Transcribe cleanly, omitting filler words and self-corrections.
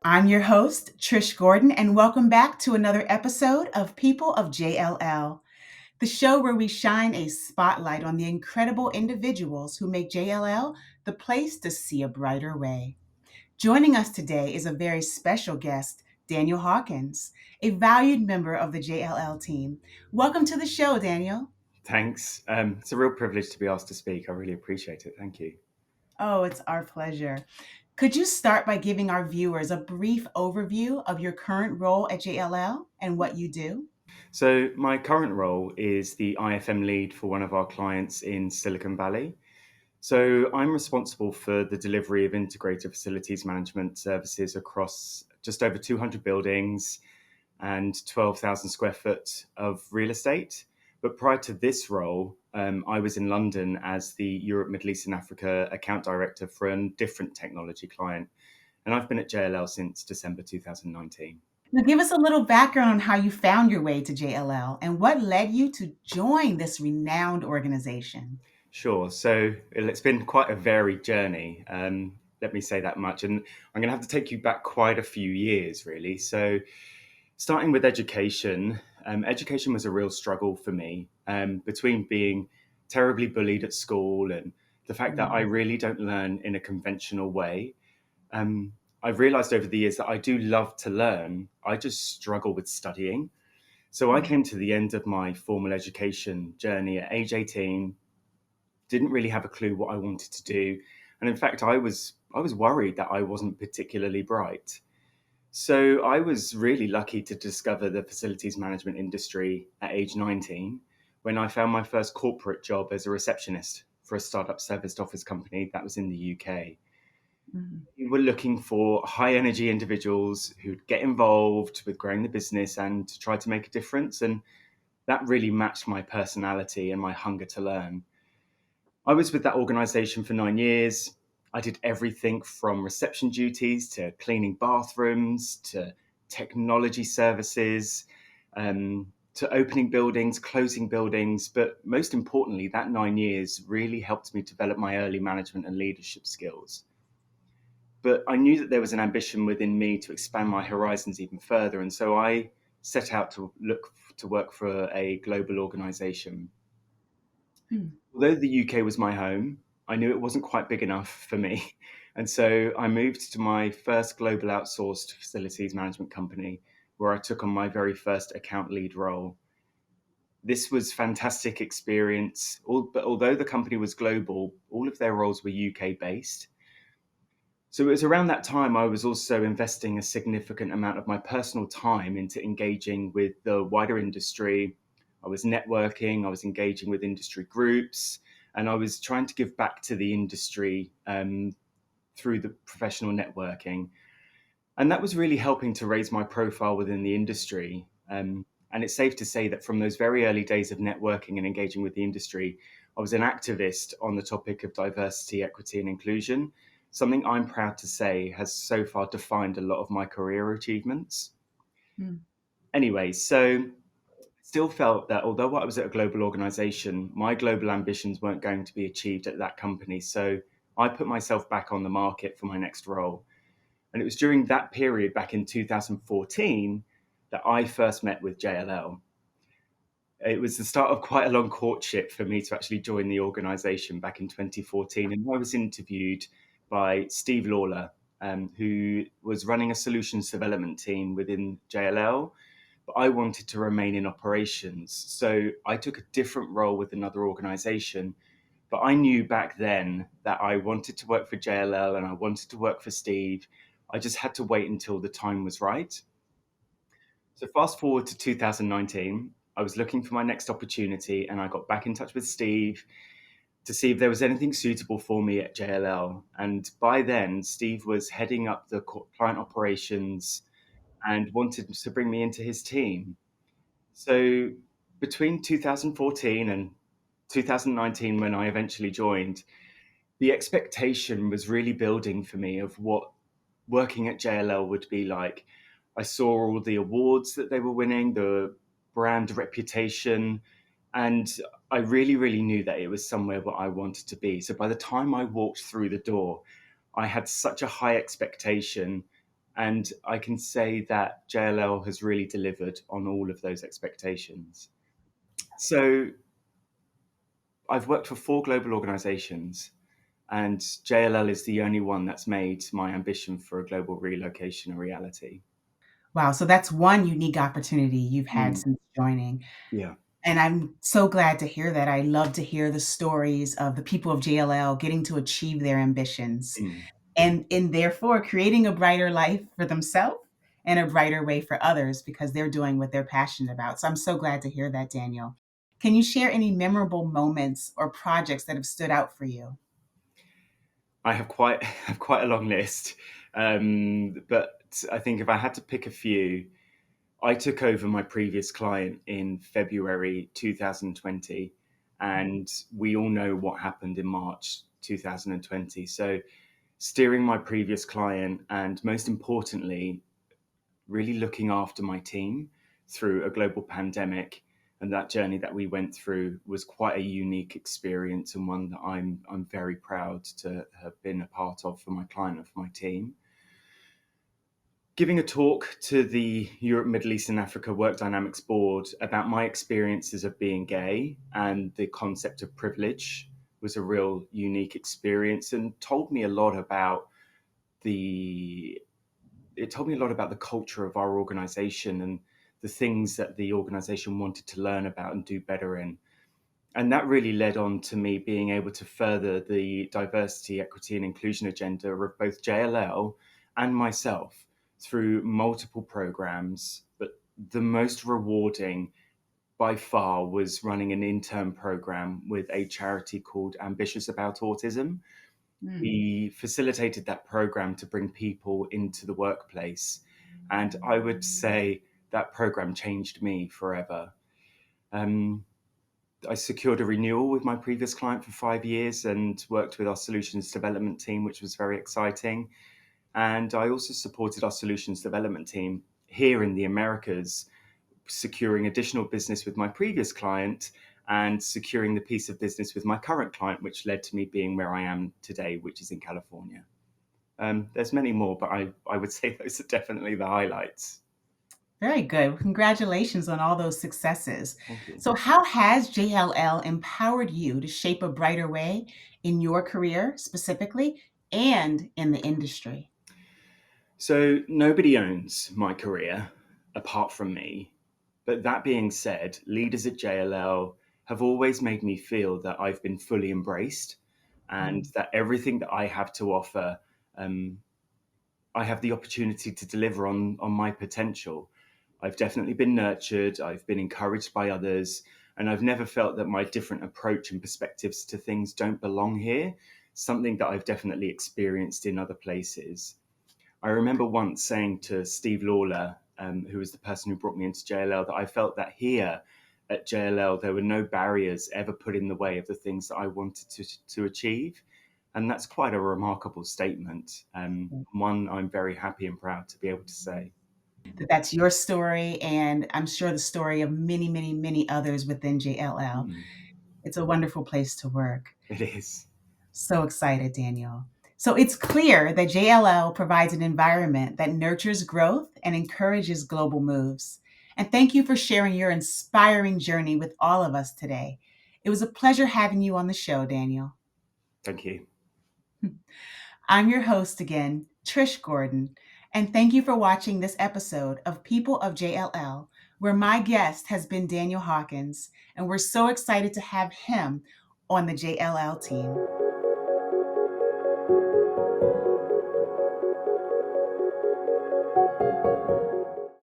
I'm your host, Trish Gordon, and welcome back to another episode of People of JLL, the show where we shine a spotlight on the incredible individuals who make JLL the place to see a brighter way. Joining us today is a very special guest, Daniel Hawkins, a valued member of the JLL team. Welcome to the show, Daniel. Thanks. It's a real privilege to be asked to speak. I really appreciate it. Thank you. Oh, it's our pleasure. Could you start by giving our viewers a brief overview of your current role at JLL and what you do? So, my current role is the IFM lead for one of our clients in Silicon Valley. So, I'm responsible for the delivery of integrated facilities management services across just over 200 buildings and 12,000 square foot of real estate. But prior to this role, I was in London as the Europe, Middle East, and Africa account director for a different technology client. And I've been at JLL since December 2019. Now, give us a little background on how you found your way to JLL and what led you to join this renowned organization. Sure. So it's been quite a varied journey. Let me say that much. And I'm going to have to take you back quite a few years, really. So, starting with education, education was a real struggle for me between being terribly bullied at school and the fact that I Mm, really don't learn in a conventional way. Um, I've realized over the years that I do love to learn. I just struggle with studying. So I mm, came to the end of my formal education journey at age 18, didn't really have a clue what I wanted to do. And in fact, I was worried that I wasn't particularly bright. So I was really lucky to discover the facilities management industry at age 19 when I found my first corporate job as a receptionist for a startup serviced office company that was in the UK. mm. We were looking for high energy individuals who'd get involved with growing the business and try to make a difference. And that really matched my personality and my hunger to learn. I was with that organization for 9 years. I did everything from reception duties to cleaning bathrooms to technology services, to opening buildings, closing buildings. But most importantly, that 9 years really helped me develop my early management and leadership skills. But I knew that there was an ambition within me to expand my horizons even further. And so I set out to look to work for a global organization. Mm. Although the UK was my home, I knew it wasn't quite big enough for me. And so I moved to my first global outsourced facilities management company, where I took on my very first account lead role. This was fantastic experience. But although the company was global, all of their roles were UK based. So it was around that time I was also investing a significant amount of my personal time into engaging with the wider industry. I was networking, I was engaging with industry groups, and I was trying to give back to the industry through the professional networking. And that was really helping to raise my profile within the industry. And it's safe to say that from those very early days of networking and engaging with the industry, I was an activist on the topic of diversity, equity, and inclusion, something I'm proud to say has so far defined a lot of my career achievements. Mm. Anyway, so still felt that although I was at a global organization, my global ambitions weren't going to be achieved at that company. So I put myself back on the market for my next role. And it was during that period back in 2014 that I first met with JLL. It was the start of quite a long courtship for me to actually join the organization back in 2014. And I was interviewed by Steve Lawler, who was running a solutions development team within JLL. But I wanted to remain in operations. So I took a different role with another organization. But I knew back then that I wanted to work for JLL and I wanted to work for Steve. I just had to wait until the time was right. So fast forward to 2019, I was looking for my next opportunity and I got back in touch with Steve to see if there was anything suitable for me at JLL. And by then, Steve was heading up the client operations and wanted to bring me into his team. So between 2014 and 2019, when I eventually joined, the expectation was really building for me of what working at JLL would be like. I saw all the awards that they were winning, the brand reputation, And I really, really knew that it was somewhere where I wanted to be. So by the time I walked through the door, I had such a high expectation. And I can say that JLL has really delivered on all of those expectations. So I've worked for 4 global organizations, and JLL is the only one that's made my ambition for a global relocation a reality. Wow, so that's one unique opportunity you've had Mm, since joining. yeah. And I'm so glad to hear that. I love to hear the stories of the people of JLL getting to achieve their ambitions Mm. and therefore creating a brighter life for themselves and a brighter way for others because they're doing what they're passionate about. So I'm so glad to hear that, Daniel. Can you share any memorable moments or projects that have stood out for you? I have quite have quite a long list, but I think if I had to pick a few, I took over my previous client in February 2020, and we all know what happened in March 2020. So, steering my previous client and most importantly, really looking after my team through a global pandemic and that journey that we went through was quite a unique experience and one that I'm very proud to have been a part of for my client and for my team. Giving a talk to the Europe, Middle East, and Africa Work Dynamics Board about my experiences of being gay and the concept of privilege was a real unique experience and told me a lot about the it told me a lot about the culture of our organization and the things that the organization wanted to learn about and do better in. And that really led on to me being able to further the diversity, equity, and inclusion agenda of both JLL and myself through multiple programs. But the most rewarding by far was running an intern program with a charity called Ambitious About Autism. Mm. We facilitated that program to bring people into the workplace. And I would say that program changed me forever. Um, I secured a renewal with my previous client for 5 years and worked with our solutions development team, which was very exciting. And I also supported our solutions development team here in the Americas, securing additional business with my previous client and securing the piece of business with my current client, which led to me being where I am today, which is in California. There's many more, but I would say those are definitely the highlights. Very good. Congratulations on all those successes. Thank you. So, how has JLL empowered you to shape a brighter way in your career specifically and in the industry? So nobody owns my career apart from me. But that being said, leaders at JLL have always made me feel that I've been fully embraced and Mm. that everything that I have to offer, um, I have the opportunity to deliver on my potential. I've definitely been nurtured, I've been encouraged by others, and I've never felt that my different approach and perspectives to things don't belong here, something that I've definitely experienced in other places. I remember once saying to Steve Lawler, who was the person who brought me into JLL, that I felt that here at JLL there were no barriers ever put in the way of the things that I wanted to achieve. And that's quite a remarkable statement. One I'm very happy and proud to be able to say. That's your story, and I'm sure the story of many, many, many others within JLL. Mm, It's a wonderful place to work. it is. So excited, Daniel. So it's clear that JLL provides an environment that nurtures growth and encourages global moves. And thank you for sharing your inspiring journey with all of us today. It was a pleasure having you on the show, Daniel. Thank you. I'm your host again, Trish Gordon, and thank you for watching this episode of People of JLL, where my guest has been Daniel Hawkins, and we're so excited to have him on the JLL team.